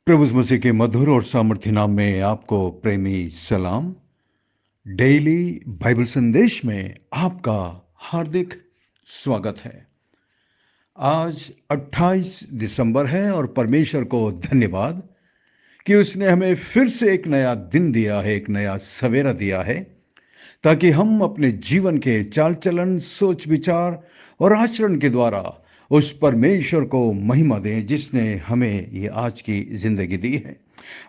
प्रभु यीशु मसीह के मधुर और सामर्थ्य नाम में आपको प्रेमी सलाम। डेली बाइबल संदेश में आपका हार्दिक स्वागत है। आज 28 दिसंबर है और परमेश्वर को धन्यवाद कि उसने हमें फिर से एक नया दिन दिया है, एक नया सवेरा दिया है, ताकि हम अपने जीवन के चाल चलन, सोच विचार और आचरण के द्वारा उस परमेश्वर को महिमा दें जिसने हमें ये आज की जिंदगी दी है।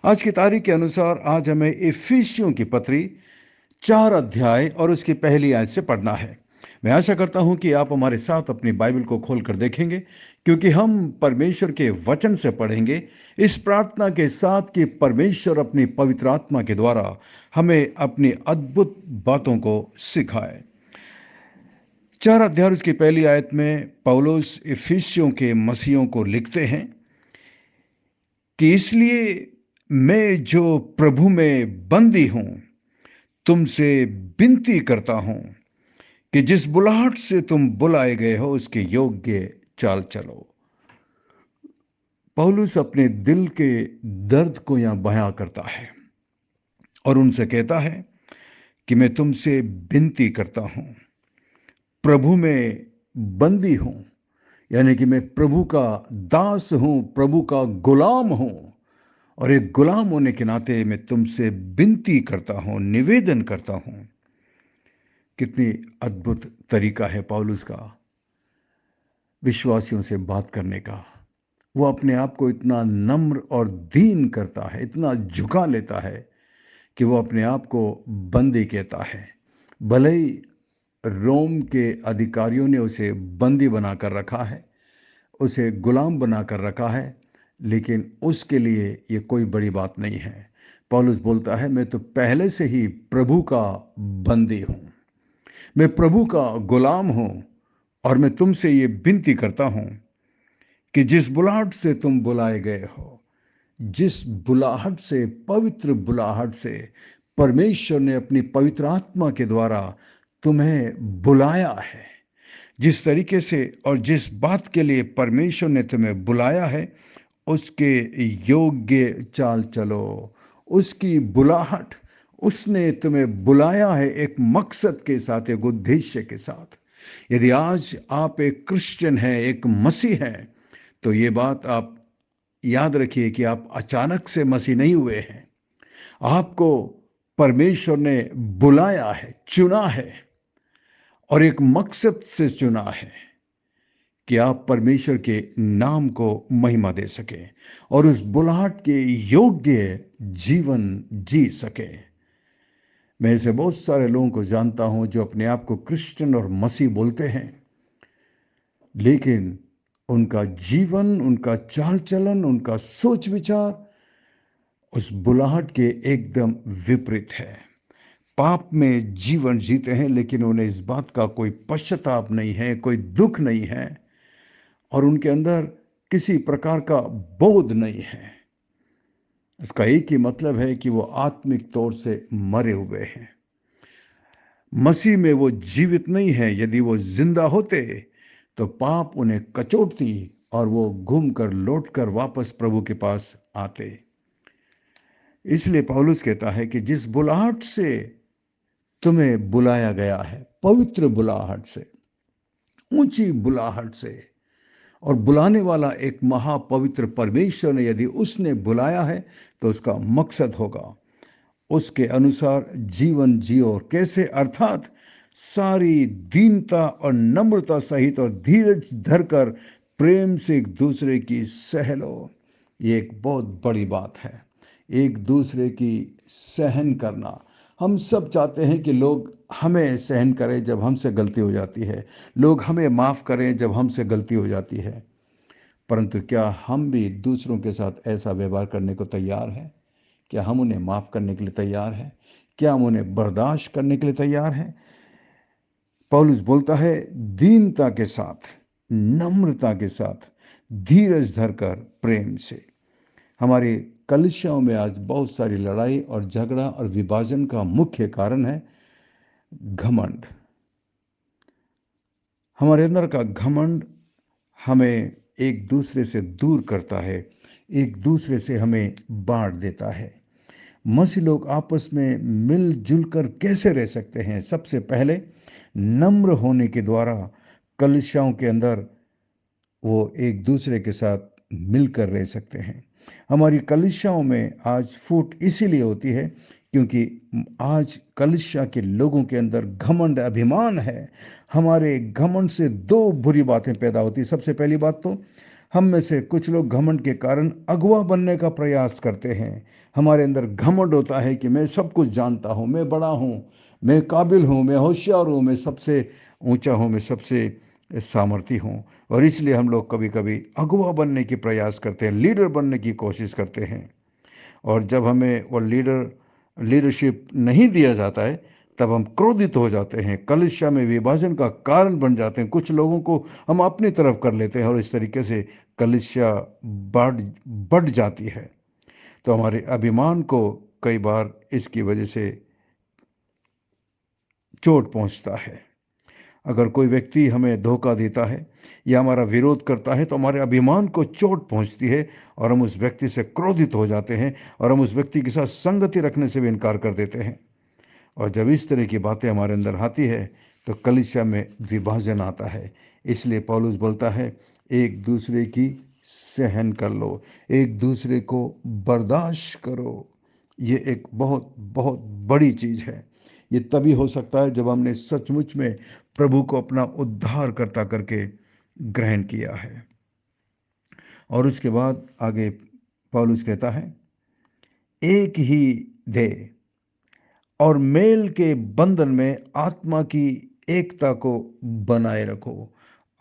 आज की तारीख के अनुसार आज हमें इफिसियों की पत्री 4 अध्याय और उसकी पहली आयत से पढ़ना है। मैं आशा करता हूं कि आप हमारे साथ अपनी बाइबल को खोलकर देखेंगे, क्योंकि हम परमेश्वर के वचन से पढ़ेंगे, इस प्रार्थना के साथ कि परमेश्वर अपनी पवित्र आत्मा के द्वारा हमें अपनी अद्भुत बातों को सिखाए। 4 अध्याय उसकी पहली आयत में पौलुस इफिसियों के मसीहों को लिखते हैं कि इसलिए मैं जो प्रभु में बंदी हूं तुमसे विनती करता हूं कि जिस बुलाहट से तुम बुलाए गए हो उसके योग्य चाल चलो। पौलुस अपने दिल के दर्द को यहां बयां करता है और उनसे कहता है कि मैं तुमसे विनती करता हूं, प्रभु में बंदी हूं, यानी कि मैं प्रभु का दास हूं, प्रभु का गुलाम हूं, और एक गुलाम होने के नाते मैं तुमसे विनती करता हूं, निवेदन करता हूं। कितनी अद्भुत तरीका है पौलुस का विश्वासियों से बात करने का। वो अपने आप को इतना नम्र और दीन करता है, इतना झुका लेता है कि वो अपने आप को बंदी कहता है। भले ही रोम के अधिकारियों ने उसे बंदी बनाकर रखा है, उसे गुलाम बनाकर रखा है, लेकिन उसके लिए ये कोई बड़ी बात नहीं है। पौलुस बोलता है, मैं तो पहले से ही प्रभु का बंदी हूं, मैं प्रभु का गुलाम हूं, और मैं तुमसे ये विनती करता हूं कि जिस बुलाहट से तुम बुलाए गए हो, जिस बुलाहट से, पवित्र बुलाहट से परमेश्वर ने अपनी पवित्र आत्मा के द्वारा तुम्हें बुलाया है, जिस तरीके से और जिस बात के लिए परमेश्वर ने तुम्हें बुलाया है, उसके योग्य चाल चलो। उसकी बुलाहट, उसने तुम्हें बुलाया है एक मकसद के साथ, एक उद्देश्य के साथ। यदि आज आप एक क्रिश्चियन हैं, एक मसीह हैं, तो ये बात आप याद रखिए कि आप अचानक से मसीह नहीं हुए हैं। आपको परमेश्वर ने बुलाया है, चुना है, और एक मकसद से चुना है कि आप परमेश्वर के नाम को महिमा दे सकें और उस बुलाहट के योग्य जीवन जी सकें। मैं ऐसे बहुत सारे लोगों को जानता हूं जो अपने आप को क्रिश्चियन और मसीह बोलते हैं, लेकिन उनका जीवन, उनका चाल चलन, उनका सोच विचार उस बुलाहट के एकदम विपरीत है। पाप में जीवन जीते हैं, लेकिन उन्हें इस बात का कोई पश्चाताप नहीं है, कोई दुख नहीं है, और उनके अंदर किसी प्रकार का बोध नहीं है। इसका एक ही मतलब है कि वो आत्मिक तौर से मरे हुए हैं। मसीह में वो जीवित नहीं है। यदि वो जिंदा होते तो पाप उन्हें कचोटती और वो घूम कर लौट कर वापस प्रभु के पास आते। इसलिए पौलुस कहता है कि जिस बुलाहट से तुम्हें बुलाया गया है, पवित्र बुलाहट से, ऊंची बुलाहट से, और बुलाने वाला एक महापवित्र परमेश्वर ने यदि उसने बुलाया है तो उसका मकसद होगा, उसके अनुसार जीवन जियो। कैसे? अर्थात सारी दीनता और नम्रता सहित और धीरज धरकर प्रेम से एक दूसरे की सह लो। ये एक बहुत बड़ी बात है, एक दूसरे की सहन करना। हम सब चाहते हैं कि लोग हमें सहन करें जब हमसे गलती हो जाती है, लोग हमें माफ़ करें जब हमसे गलती हो जाती है। परंतु क्या हम भी दूसरों के साथ ऐसा व्यवहार करने को तैयार हैं? क्या हम उन्हें माफ़ करने के लिए तैयार हैं? क्या हम उन्हें बर्दाश्त करने के लिए तैयार हैं? पौलुस बोलता है, दीनता के साथ, नम्रता के साथ, धीरज धरकर प्रेम से। हमारी कलीसियाओं में आज बहुत सारी लड़ाई और झगड़ा और विभाजन का मुख्य कारण है घमंड। हमारे अंदर का घमंड हमें एक दूसरे से दूर करता है, एक दूसरे से हमें बांट देता है। मसीह लोग आपस में मिलजुल कर कैसे रह सकते हैं? सबसे पहले नम्र होने के द्वारा कलीसियाओं के अंदर वो एक दूसरे के साथ मिलकर रह सकते हैं। हमारी कलीसियाओं में आज फूट इसीलिए होती है क्योंकि आज कलीसिया के लोगों के अंदर घमंड, अभिमान है। हमारे घमंड से दो बुरी बातें पैदा होती। सबसे पहली बात तो हम में से कुछ लोग घमंड के कारण अगुआ बनने का प्रयास करते हैं। हमारे अंदर घमंड होता है कि मैं सब कुछ जानता हूँ, मैं बड़ा हूँ, मैं काबिल हूँ, मैं होशियार हूँ, मैं सबसे ऊंचा हूँ, मैं सबसे सामर्थी हूँ। और इसलिए हम लोग कभी कभी अगुआ बनने की प्रयास करते हैं, लीडर बनने की कोशिश करते हैं। और जब हमें वो लीडरशिप नहीं दिया जाता है तब हम क्रोधित हो जाते हैं, कलीसिया में विभाजन का कारण बन जाते हैं। कुछ लोगों को हम अपनी तरफ कर लेते हैं और इस तरीके से कलीसिया बढ़ बढ़ जाती है। तो हमारे अभिमान को कई बार इसकी वजह से चोट पहुंचता है। अगर कोई व्यक्ति हमें धोखा देता है या हमारा विरोध करता है तो हमारे अभिमान को चोट पहुंचती है और हम उस व्यक्ति से क्रोधित हो जाते हैं और हम उस व्यक्ति के साथ संगति रखने से भी इनकार कर देते हैं। और जब इस तरह की बातें हमारे अंदर आती है तो कलीसिया में विभाजन आता है। इसलिए पौलुस बोलता है, एक दूसरे की सहन कर लो, एक दूसरे को बर्दाश्त करो। ये एक बहुत बहुत बड़ी चीज़ है। ये तभी हो सकता है जब हमने सचमुच में प्रभु को अपना उद्धारकर्ता करके ग्रहण किया है। और उसके बाद आगे पौलुस कहता है, एक ही देह और मेल के बंधन में आत्मा की एकता को बनाए रखो।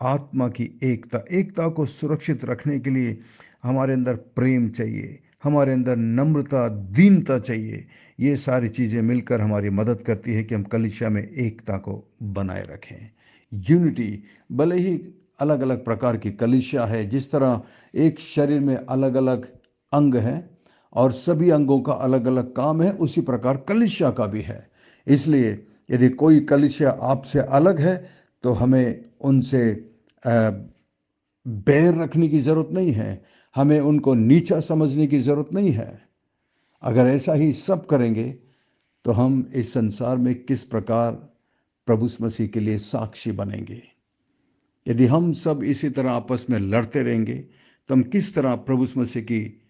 आत्मा की एकता, एकता को सुरक्षित रखने के लिए हमारे अंदर प्रेम चाहिए, हमारे अंदर नम्रता, दीनता चाहिए। ये सारी चीज़ें मिलकर हमारी मदद करती है कि हम कलीसिया में एकता को बनाए रखें। यूनिटी, भले ही अलग अलग प्रकार की कलीसिया है, जिस तरह एक शरीर में अलग अलग अंग हैं और सभी अंगों का अलग अलग काम है, उसी प्रकार कलीसिया का भी है। इसलिए यदि कोई कलीसिया आपसे अलग है तो हमें उनसे बैर रखने की ज़रूरत नहीं है, हमें उनको नीचा समझने की ज़रूरत नहीं है। अगर ऐसा ही सब करेंगे तो हम इस संसार में किस प्रकार प्रभु मसीह के लिए साक्षी बनेंगे? यदि हम सब इसी तरह आपस में लड़ते रहेंगे तो हम किस तरह प्रभु मसीह की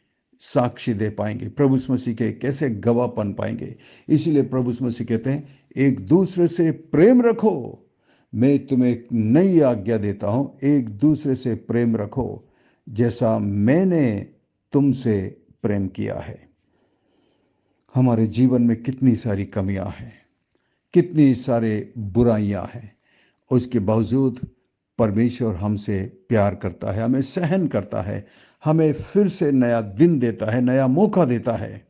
साक्षी दे पाएंगे, प्रभु मसीह के कैसे गवाह बन पाएंगे? इसीलिए प्रभु मसीह कहते हैं, एक दूसरे से प्रेम रखो। मैं तुम्हें एक नई आज्ञा देता हूं, एक दूसरे से प्रेम रखो जैसा मैंने तुमसे प्रेम किया है। हमारे जीवन में कितनी सारी कमियां हैं, कितनी सारे बुराइयां हैं, उसके बावजूद परमेश्वर हमसे प्यार करता है, हमें सहन करता है, हमें फिर से नया दिन देता है, नया मौका देता है।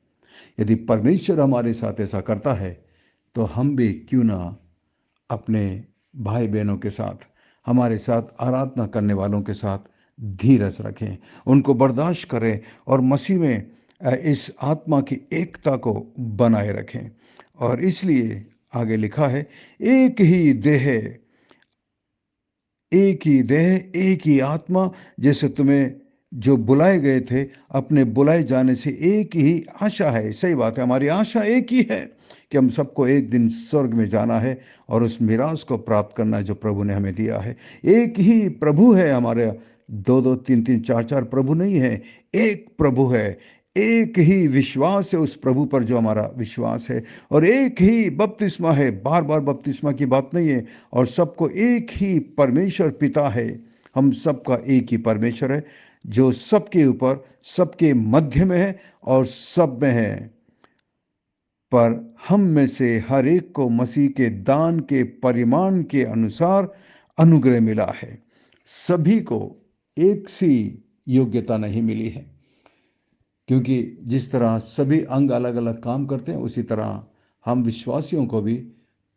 यदि परमेश्वर हमारे साथ ऐसा करता है तो हम भी क्यों ना अपने भाई बहनों के साथ, हमारे साथ आराधना करने वालों के साथ धीरज रखें, उनको बर्दाश्त करें और मसीह में इस आत्मा की एकता को बनाए रखें। और इसलिए आगे लिखा है, एक ही देह, एक ही देह, एक ही आत्मा, जैसे तुम्हें जो बुलाए गए थे अपने बुलाए जाने से एक ही आशा है। सही बात है, हमारी आशा एक ही है कि हम सबको एक दिन स्वर्ग में जाना है और उस मिरास को प्राप्त करना है जो प्रभु ने हमें दिया है। एक ही प्रभु है हमारे, दो दो तीन तीन चार चार प्रभु नहीं है, एक प्रभु है। एक ही विश्वास है उस प्रभु पर जो हमारा विश्वास है, और एक ही बपतिस्मा है, बार बार बपतिस्मा की बात नहीं है। और सबको एक ही परमेश्वर पिता है, हम सबका एक ही परमेश्वर है जो सबके ऊपर, सबके मध्य में है और सब में है। पर हम में से हर एक को मसीह के दान के परिमाण के अनुसार अनुग्रह मिला है। सभी को एक सी योग्यता नहीं मिली है, क्योंकि जिस तरह सभी अंग अलग अलग काम करते हैं उसी तरह हम विश्वासियों को भी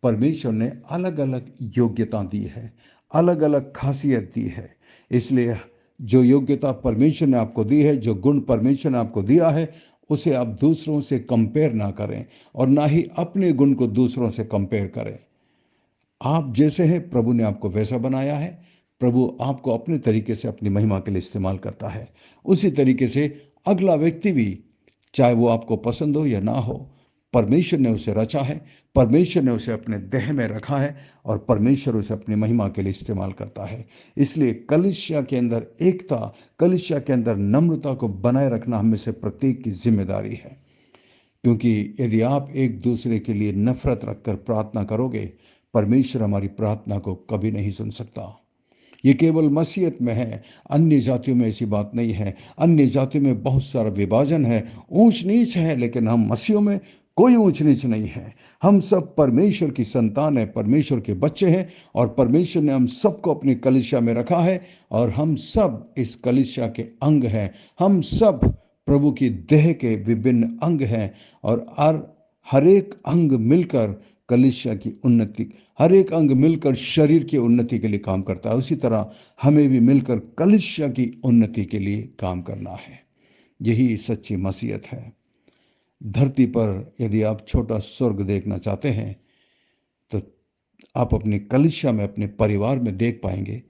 परमेश्वर ने अलग अलग योग्यता दी है, अलग अलग खासियत दी है। इसलिए जो योग्यता परमेश्वर ने आपको दी है, जो गुण परमेश्वर ने आपको दिया है, उसे आप दूसरों से कंपेयर ना करें और ना ही अपने गुण को दूसरों से कंपेयर करें। आप जैसे हैं प्रभु ने आपको वैसा बनाया है। प्रभु आपको अपने तरीके से अपनी महिमा के लिए इस्तेमाल करता है। उसी तरीके से अगला व्यक्ति भी, चाहे वो आपको पसंद हो या ना हो, परमेश्वर ने उसे रचा है, परमेश्वर ने उसे अपने देह में रखा है और परमेश्वर उसे अपनी महिमा के लिए इस्तेमाल करता है। इसलिए कलीसिया के अंदर एकता, कलीसिया के अंदर नम्रता को बनाए रखना हम में से प्रत्येक की जिम्मेदारी है। क्योंकि यदि आप एक दूसरे के लिए नफरत रखकर प्रार्थना करोगे, परमेश्वर हमारी प्रार्थना को कभी नहीं सुन सकता। ये केवल मसीहत में है, अन्य जातियों में ऐसी बात नहीं है। अन्य जातियों में बहुत सारा विभाजन है, ऊंच नीच है, लेकिन हम मसीहों में कोई ऊंच नीच नहीं है। हम सब परमेश्वर की संतान है, परमेश्वर के बच्चे हैं और परमेश्वर ने हम सबको अपनी कलीसिया में रखा है और हम सब इस कलीसिया के अंग हैं। हम सब प्रभु की देह के विभिन्न अंग हैं और हर एक अंग मिलकर कलीसिया की उन्नति, हर एक अंग मिलकर शरीर की उन्नति के लिए काम करता है। उसी तरह हमें भी मिलकर कलीसिया की उन्नति के लिए काम करना है। यही सच्ची मसीहत है। धरती पर यदि आप छोटा स्वर्ग देखना चाहते हैं तो आप अपनी कलीसिया में, अपने परिवार में देख पाएंगे,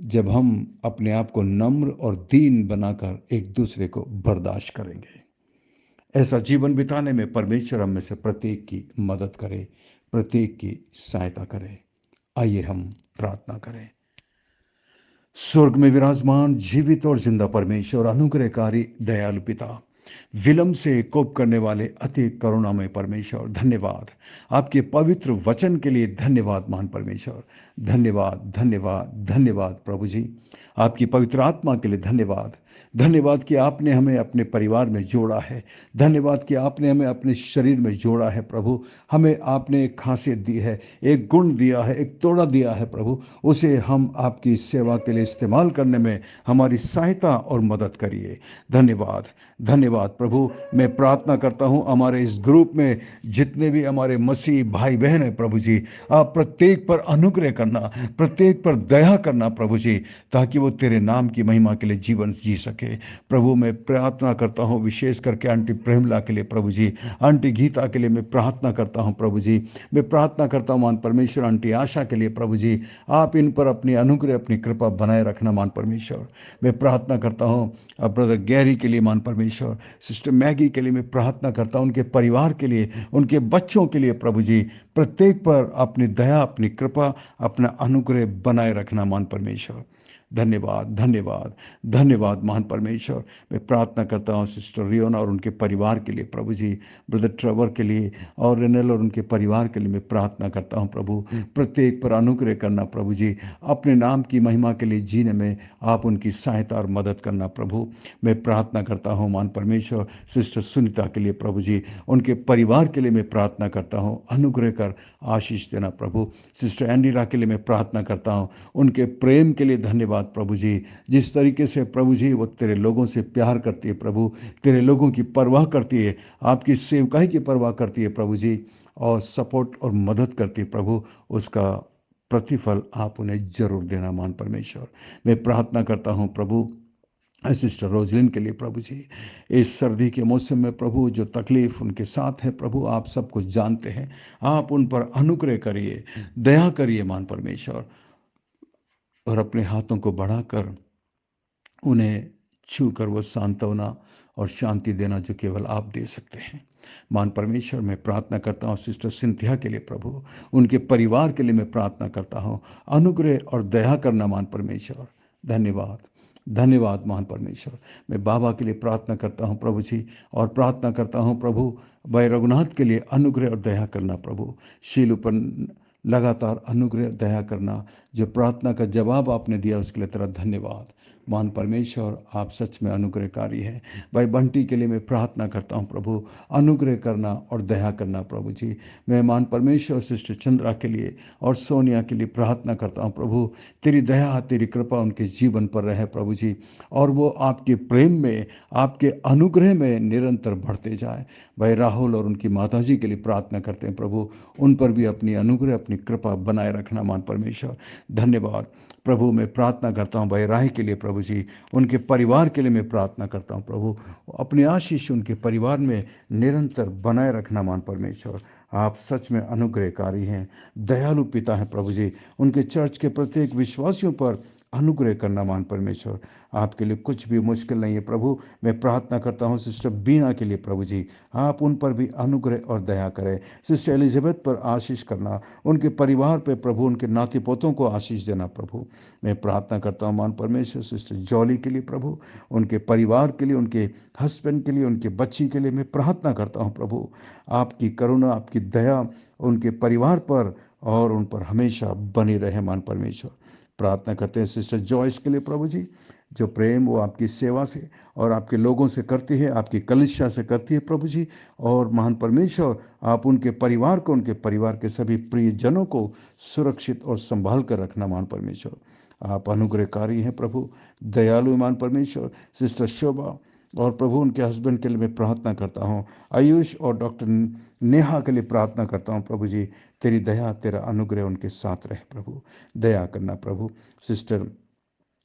जब हम अपने आप को नम्र और दीन बनाकर एक दूसरे को बर्दाश्त करेंगे। ऐसा जीवन बिताने में परमेश्वर हम में से प्रत्येक की मदद करे, प्रत्येक की सहायता करे। आइए हम प्रार्थना करें। स्वर्ग में विराजमान जीवित और जिंदा परमेश्वर, अनुग्रहकारी दयालु पिता, विलंब से कोप करने वाले अति करुणामय परमेश्वर, धन्यवाद। आपके पवित्र वचन के लिए धन्यवाद महान परमेश्वर। धन्यवाद धन्यवाद धन्यवाद प्रभु जी। आपकी पवित्र आत्मा के लिए धन्यवाद। धन्यवाद कि आपने हमें अपने परिवार में जोड़ा है। धन्यवाद कि आपने हमें अपने शरीर में जोड़ा है प्रभु। हमें आपने एक खासियत दी है, एक गुण दिया है, एक तोड़ा दिया है प्रभु। उसे हम आपकी सेवा के लिए इस्तेमाल करने में हमारी सहायता और मदद करिए। धन्यवाद धन्यवाद प्रभु। मैं प्रार्थना करता हूं हमारे इस ग्रुप में जितने भी हमारे मसीह भाई बहन हैं प्रभु जी, आप प्रत्येक पर अनुग्रह करना, प्रत्येक पर दया करना प्रभु जी, ताकि वो तेरे नाम की महिमा के लिए जीवन जी सके। प्रभु मैं प्रार्थना करता हूं विशेष करके आंटी प्रेमला के लिए प्रभु जी, आंटी गीता के लिए मैं प्रार्थना करता हूं प्रभु जी। मैं प्रार्थना करता हूं मान परमेश्वर आंटी आशा के लिए प्रभु जी, आप इन पर अपनी अनुग्रह, अपनी कृपा बनाए रखना मान परमेश्वर। मैं प्रार्थना करता हूं ब्रदर गैरी के लिए मान परमेश्वर, सिस्टर मैगी के लिए मैं प्रार्थना करता हूं, उनके परिवार के लिए, उनके बच्चों के लिए प्रभु जी। प्रत्येक पर अपनी दया, अपनी कृपा, अपना अनुग्रह बनाए रखना मान परमेश्वर। धन्यवाद धन्यवाद धन्यवाद महान परमेश्वर। मैं प्रार्थना करता हूँ सिस्टर रियोना और उनके परिवार के लिए प्रभु जी, ब्रदर ट्रेवर के लिए और रेनल और उनके परिवार के लिए मैं प्रार्थना करता हूँ प्रभु। प्रत्येक पर अनुग्रह करना प्रभु जी, अपने नाम की महिमा के लिए जीने में आप उनकी सहायता और मदद करना प्रभु। मैं प्रार्थना करता हूँ मान परमेश्वर सिस्टर सुनीता के लिए प्रभु जी, उनके परिवार के लिए मैं प्रार्थना करता हूँ, अनुग्रह कर आशीष देना प्रभु। सिस्टर एंडीरा के लिए मैं प्रार्थना करता हूँ, उनके प्रेम के लिए धन्यवाद प्रभु जी। जिस तरीके से प्रभु जी वो तेरे लोगों से प्यार करती है प्रभु, तेरे लोगों की परवाह करती है, आपकी सेवकाई की परवाह करती है प्रभु जी, और सपोर्ट और मदद करती है प्रभु, उसका प्रतिफल आप उन्हें जरूर देना मान परमेश्वर। मैं प्रार्थना करता हूँ प्रभु सिस्टर रोजलिन के लिए प्रभु जी, इस सर्दी के मौसम में प्रभु जो तकलीफ उनके साथ है प्रभु, आप सब कुछ जानते हैं। आप उन पर अनुग्रह करिए, दया करिए मान परमेश्वर, और अपने हाथों को बढ़ाकर उन्हें छूकर वो सांत्वना और शांति देना जो केवल आप दे सकते हैं मान परमेश्वर। मैं प्रार्थना करता हूँ सिस्टर सिंथिया के लिए प्रभु, उनके परिवार के लिए मैं प्रार्थना करता हूँ, अनुग्रह और दया करना मान परमेश्वर। धन्यवाद धन्यवाद महान परमेश्वर। मैं बाबा के लिए प्रार्थना करता हूँ प्रभु जी, और प्रार्थना करता हूँ प्रभु भाई रघुनाथ के लिए अनुग्रह और दया करना प्रभु। शील पर लगातार अनुग्रह दया करना, जो प्रार्थना का जवाब आपने दिया उसके लिए तेरा धन्यवाद महान परमेश्वर। आप सच में अनुग्रहकारी हैं। भाई बंटी के लिए मैं प्रार्थना करता हूं प्रभु, अनुग्रह करना और दया करना प्रभु जी। मैं महान परमेश्वर सिस्टर चंद्रा के लिए और सोनिया के लिए प्रार्थना करता हूं प्रभु, तेरी दया तेरी कृपा उनके जीवन पर रहे प्रभु जी, और वो आपके प्रेम में, आपके अनुग्रह में निरंतर बढ़ते जाए। भाई राहुल और उनकी माताजी के लिए प्रार्थना करते हैं प्रभु, उन पर भी अपनी अनुग्रह, अपनी कृपा बनाए रखना मान परमेश्वर। धन्यवाद प्रभु। मैं प्रार्थना करता हूँ भाई राय के लिए प्रभु जी, उनके परिवार के लिए मैं प्रार्थना करता हूँ प्रभु, अपनी आशीष उनके परिवार में निरंतर बनाए रखना मान परमेश्वर। आप सच में अनुग्रहकारी हैं, दयालु पिता हैं प्रभु जी। उनके चर्च के प्रत्येक विश्वासियों पर अनुग्रह करना मान परमेश्वर। आपके लिए कुछ भी मुश्किल नहीं है प्रभु। मैं प्रार्थना करता हूँ सिस्टर बीना के लिए प्रभु जी, आप उन पर भी अनुग्रह और दया करें। सिस्टर एलिजाबेथ पर आशीष करना, उनके परिवार पे प्रभु, उनके नाती पोतों को आशीष देना प्रभु। मैं प्रार्थना करता हूँ मान परमेश्वर सिस्टर जॉली के लिए प्रभु, उनके परिवार के लिए, उनके हस्बैंड के लिए, उनके बच्ची के लिए मैं प्रार्थना करता हूँ प्रभु। आपकी करुणा, आपकी दया उनके परिवार पर और उन पर हमेशा बनी रहे मान परमेश्वर। प्रार्थना करते हैं सिस्टर जॉयस के लिए प्रभु जी, जो प्रेम वो आपकी सेवा से और आपके लोगों से करती है, आपकी कलिसिया से करती है प्रभु जी। और महान परमेश्वर, आप उनके परिवार को, उनके परिवार के सभी प्रियजनों को सुरक्षित और संभाल कर रखना मान परमेश्वर। आप अनुग्रहकारी हैं प्रभु, दयालु मान परमेश्वर। सिस्टर शोभा और प्रभु उनके हस्बैंड के लिए मैं प्रार्थना करता हूँ। आयुष और डॉक्टर नेहा के लिए प्रार्थना करता हूँ प्रभु जी, तेरी दया, तेरा अनुग्रह उनके साथ रहे प्रभु। दया करना प्रभु। सिस्टर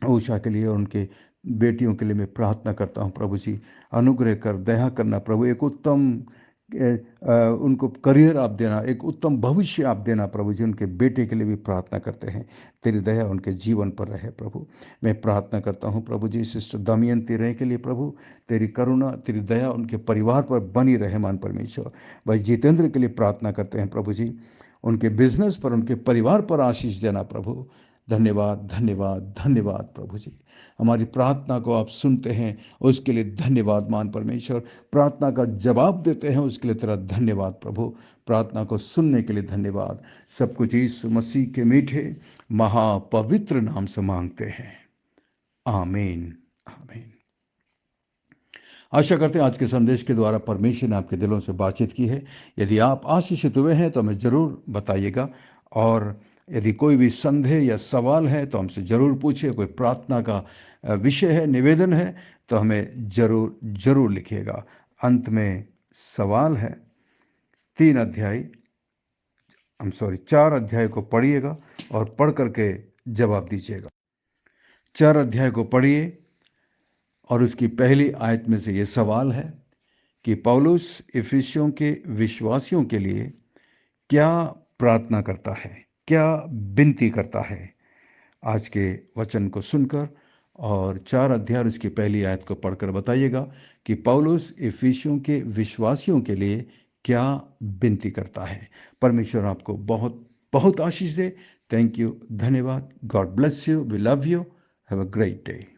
उषा के लिए और उनके बेटियों के लिए मैं प्रार्थना करता हूँ प्रभु जी, अनुग्रह कर, दया करना प्रभु। एक उत्तम उनको करियर आप देना, एक उत्तम भविष्य आप देना प्रभु जी। उनके बेटे के लिए भी प्रार्थना करते हैं, तेरी दया उनके जीवन पर रहे प्रभु। मैं प्रार्थना करता हूँ प्रभु जी सिस्टर दमयंती रे के लिए प्रभु, तेरी करुणा, तेरी दया उनके परिवार पर बनी रहे मान परमेश्वर। भाई जितेंद्र के लिए प्रार्थना करते हैं प्रभु जी, उनके बिजनेस पर, उनके परिवार पर आशीष देना प्रभु। धन्यवाद धन्यवाद धन्यवाद प्रभु जी। हमारी प्रार्थना को आप सुनते हैं, उसके लिए धन्यवाद मान परमेश्वर। प्रार्थना का जवाब देते हैं, उसके लिए तेरा धन्यवाद प्रभु। प्रार्थना को सुनने के लिए धन्यवाद। सब कुछ यीशु मसीह के मीठे महापवित्र नाम से मांगते हैं, आमीन आमीन। आशा करते हैं आज के संदेश के द्वारा परमेश्वर ने आपके दिलों से बातचीत की है। यदि आप आशीषित हुए हैं तो हमें ज़रूर बताइएगा, और यदि कोई भी संदेह या सवाल है तो हमसे ज़रूर पूछिए। कोई प्रार्थना का विषय है, निवेदन है, तो हमें ज़रूर ज़रूर लिखिएगा। अंत में सवाल है, 4 अध्याय को पढ़िएगा और पढ़ करके जवाब दीजिएगा। 4 अध्याय को पढ़िए और उसकी पहली आयत में से ये सवाल है कि पौलुस इफिसियों के विश्वासियों के लिए क्या प्रार्थना करता है, क्या विनती करता है। आज के वचन को सुनकर और 4 अध्याय उसकी पहली आयत को पढ़कर बताइएगा कि पौलुस इफिसियों के विश्वासियों के लिए क्या विनती करता है। परमेश्वर आपको बहुत बहुत आशीष दे। थैंक यू, धन्यवाद। God bless you, we love you, have a great day.